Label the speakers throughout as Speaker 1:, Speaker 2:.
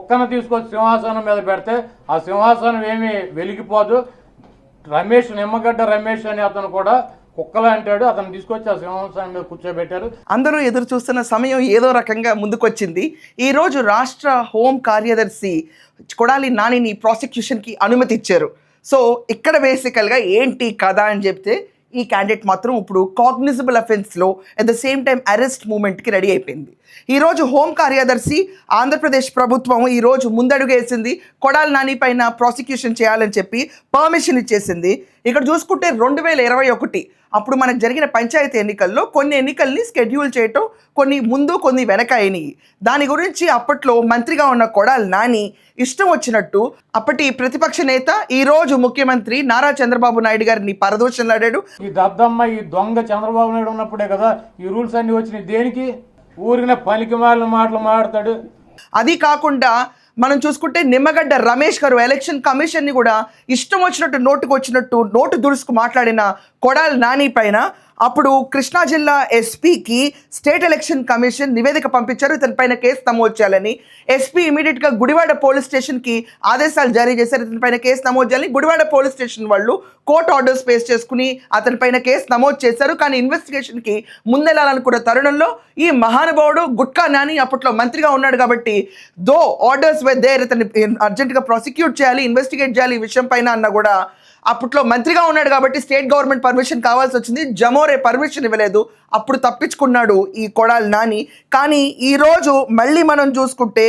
Speaker 1: కుక్కను తీసుకొచ్చి సింహాసనం మీద పెడితే ఆ సింహాసనం ఏమీ వెలిగిపోదు. నిమ్మగడ్డ రమేష్ అని అతను కూడా కుక్కలా అంటాడు. అతను తీసుకొచ్చి ఆ సింహాసనం మీద కూర్చోబెట్టారు.
Speaker 2: అందరూ ఎదురు చూస్తున్న సమయం ఏదో రకంగా ముందుకొచ్చింది. ఈరోజు రాష్ట్ర హోం కార్యదర్శి కొడాలి నానిని ప్రాసిక్యూషన్కి అనుమతి ఇచ్చారు. సో ఇక్కడ బేసికల్గా ఏంటి కథ అని చెప్తే, ఈ క్యాండిడేట్ మాత్రం ఇప్పుడు కాగ్నిజబుల్ అఫెన్స్లో at the same time arrest మూమెంట్కి రెడీ అయిపోయింది. ఈరోజు హోం కార్యదర్శి ఆంధ్రప్రదేశ్ ప్రభుత్వం ఈరోజు ముందడుగేసింది. కొడాలి నాని పైన ప్రాసిక్యూషన్ చేయాలని చెప్పి పర్మిషన్ ఇచ్చేసింది. ఇక్కడ చూసుకుంటే 2021 అప్పుడు మనకు జరిగిన పంచాయతీ ఎన్నికల్లో కొన్ని ఎన్నికల్ని స్కెడ్యూల్ చేయటం, కొన్ని ముందు కొన్ని వెనక అయినాయి. దాని గురించి అప్పట్లో మంత్రిగా ఉన్న కొడాలి నాని ఇష్టం వచ్చినట్టు అప్పటి ప్రతిపక్ష నేత ఈరోజు ముఖ్యమంత్రి నారా చంద్రబాబు నాయుడు గారిని పరదోషంలాడాడు.
Speaker 1: ఈ దద్దమ్మ ఈ దొంగ చంద్రబాబు నాయుడు ఉన్నప్పుడే కదా ఈ రూల్స్ అన్ని వచ్చినాయి. దేనికి? ఊరిన పనికి మాలిన మాటలు మాట్లాడతాడు.
Speaker 2: అది కాకుండా మనం చూసుకుంటే నిమ్మగడ్డ రమేష్ గారు ఎలక్షన్ కమిషన్ని కూడా ఇష్టం వచ్చినట్టు నోటుకు వచ్చినట్టు నోటు దురుసుకు మాట్లాడిన కొడాలి నాని పైన అప్పుడు కృష్ణా జిల్లా ఎస్పీకి స్టేట్ ఎలక్షన్ కమిషన్ నివేదిక పంపించారు ఇతని పైన కేసు నమోదు చేయాలని. ఎస్పీ ఇమీడియట్గా గుడివాడ పోలీస్ స్టేషన్కి ఆదేశాలు జారీ చేశారు ఇతని పైన కేసు నమోదు చేయాలని. గుడివాడ పోలీస్ స్టేషన్ వాళ్ళు కోర్టు ఆర్డర్స్ పేస్ చేసుకుని అతని పైన కేసు నమోదు చేశారు. కానీ ఇన్వెస్టిగేషన్కి ముందెళ్ళాలనుకున్న తరుణంలో ఈ మహానుభావుడు గుట్కా నాని అప్పట్లో మంత్రిగా ఉన్నాడు కాబట్టి దో ఆర్డర్స్ వే దేర్ ఇతన్ని అర్జెంటుగా ప్రాసిక్యూట్ చేయాలి, ఇన్వెస్టిగేట్ చేయాలి ఈ విషయం పైన అన్న కూడా అప్పట్లో మంత్రిగా ఉన్నాడు కాబట్టి స్టేట్ గవర్నమెంట్ పర్మిషన్ కావాల్సి వచ్చింది. జమోరే పర్మిషన్ ఇవ్వలేదు. అప్పుడు తప్పించుకున్నాడు ఈ కొడాలి నాని. కానీ ఈరోజు మళ్ళీ మనం చూసుకుంటే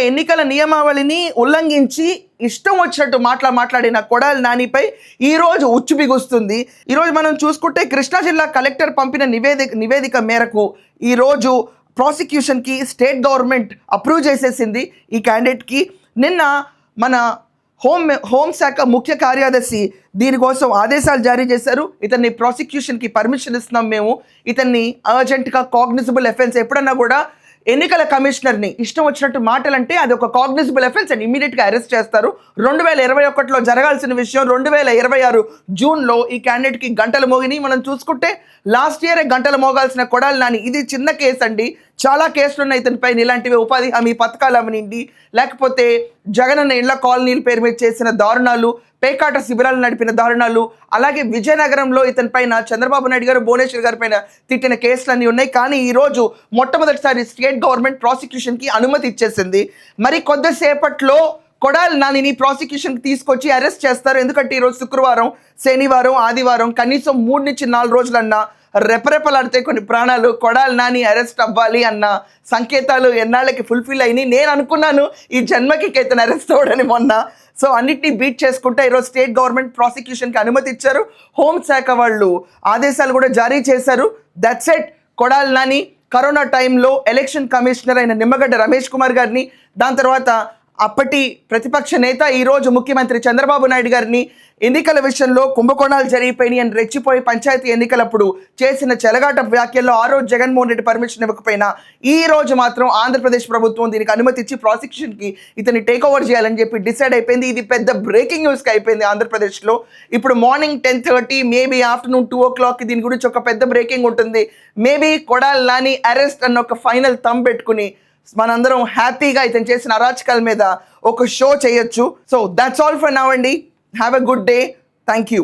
Speaker 2: ఎన్నికల నియమావళిని ఉల్లంఘించి ఇష్టం వచ్చినట్టు మాట్లాడిన కొడాలి నానిపై ఈరోజు ఉచ్చు బిగుస్తుంది. ఈరోజు మనం చూసుకుంటే కృష్ణా జిల్లా కలెక్టర్ పంపిన నివేదిక మేరకు ఈరోజు ప్రాసిక్యూషన్కి స్టేట్ గవర్నమెంట్ అప్రూవ్ చేసేసింది ఈ క్యాండిడేట్కి. నిన్న మన హోంశాఖ ముఖ్య కార్యదర్శి దీనికోసం ఆదేశాలు జారీ చేశారు. ఇతన్ని ప్రాసిక్యూషన్కి పర్మిషన్ ఇస్తున్నాం మేము, ఇతన్ని అర్జెంట్గా కాగ్నిజబుల్ అఫెన్స్. ఎప్పుడన్నా కూడా ఎన్నికల కమిషనర్ని ఇష్టం వచ్చినట్టు మాటలంటే అది ఒక కాగ్నిజబుల్ అఫెన్స్ అండ్ ఇమీడియట్గా అరెస్ట్ చేస్తారు. 2021లో జరగాల్సిన విషయం 2026 జూన్లో ఈ క్యాండిడేట్కి గంటలు మోగినాయి. మనం చూసుకుంటే లాస్ట్ ఇయరే గంటలు మోగాల్సిన కొడాలి నాని ఇది చిన్న కేసు అండి. చాలా కేసులు ఉన్నాయి ఇతని పైన. ఇలాంటివి ఉపాధి హామీ పథకాలు అవనిండి, లేకపోతే జగనన్న ఇళ్ల కాలనీల పేరు మీద చేసిన దారుణాలు, పేకాట శిబిరాలు నడిపిన దారుణాలు, అలాగే విజయనగరంలో ఇతని పైన చంద్రబాబు నాయుడు గారు భువనేశ్వర్ గారి పైన తిట్టిన కేసులన్నీ ఉన్నాయి. కానీ ఈరోజు మొట్టమొదటిసారి స్టేట్ గవర్నమెంట్ ప్రాసిక్యూషన్కి అనుమతి ఇచ్చేసింది. మరి కొద్దిసేపట్లో కొడాలి నానిని ప్రాసిక్యూషన్కి తీసుకొచ్చి అరెస్ట్ చేస్తారు. ఎందుకంటే ఈరోజు శుక్రవారం, శనివారం, ఆదివారం కనీసం 3 నుంచి 4 రోజులన్నా రెపరెపలాడితే కొన్ని ప్రాణాలు. కొడాలి నాని అరెస్ట్ అవ్వాలి అన్న సంకేతాలు ఎన్నాళ్ళకి ఫుల్ఫిల్ అయినాయి. నేను అనుకున్నాను ఈ జన్మకి ఇతను అరెస్ట్ అవ్వడని మొన్న. సో అన్నిటినీ బీట్ చేసుకుంటే ఈరోజు స్టేట్ గవర్నమెంట్ ప్రాసిక్యూషన్కి అనుమతి ఇచ్చారు. హోంశాఖ వాళ్ళు ఆదేశాలు కూడా జారీ చేశారు. That's it. Kodali Nani corona టైంలో ఎలక్షన్ కమిషనర్ అయిన నిమ్మగడ్డ రమేష్ కుమార్ గారిని, దాని తర్వాత అప్పటి ప్రతిపక్ష నేత ఈరోజు ముఖ్యమంత్రి చంద్రబాబు నాయుడు గారిని ఎన్నికల విషయంలో కుంభకోణాలు జరిగిపోయినాయి అని రెచ్చిపోయి పంచాయతీ ఎన్నికలప్పుడు చేసిన చెలగాట వ్యాఖ్యల్లో ఆ రోజు జగన్మోహన్ రెడ్డి పర్మిషన్ ఇవ్వకపోయినా ఈ రోజు మాత్రం ఆంధ్రప్రదేశ్ ప్రభుత్వం దీనికి అనుమతి ఇచ్చి ప్రాసిక్యూషన్కి ఇతన్ని టేక్ ఓవర్ చేయాలని చెప్పి డిసైడ్ అయిపోయింది. ఇది పెద్ద బ్రేకింగ్ న్యూస్కి అయిపోయింది ఆంధ్రప్రదేశ్లో. ఇప్పుడు మార్నింగ్ 10:30 మేబీ ఆఫ్టర్నూన్ 2 o'clock దీని గురించి ఒక పెద్ద బ్రేకింగ్ ఉంటుంది. మేబీ కొడాలి నాని అరెస్ట్ అన్న ఒక ఫైనల్ థంబ్ పెట్టుకుని మనందరం హ్యాపీగా ఇతను చేసిన అరాచకాల మీద ఒక షో చేయొచ్చు. So that's all for now అండి. Have a good day. Thank you.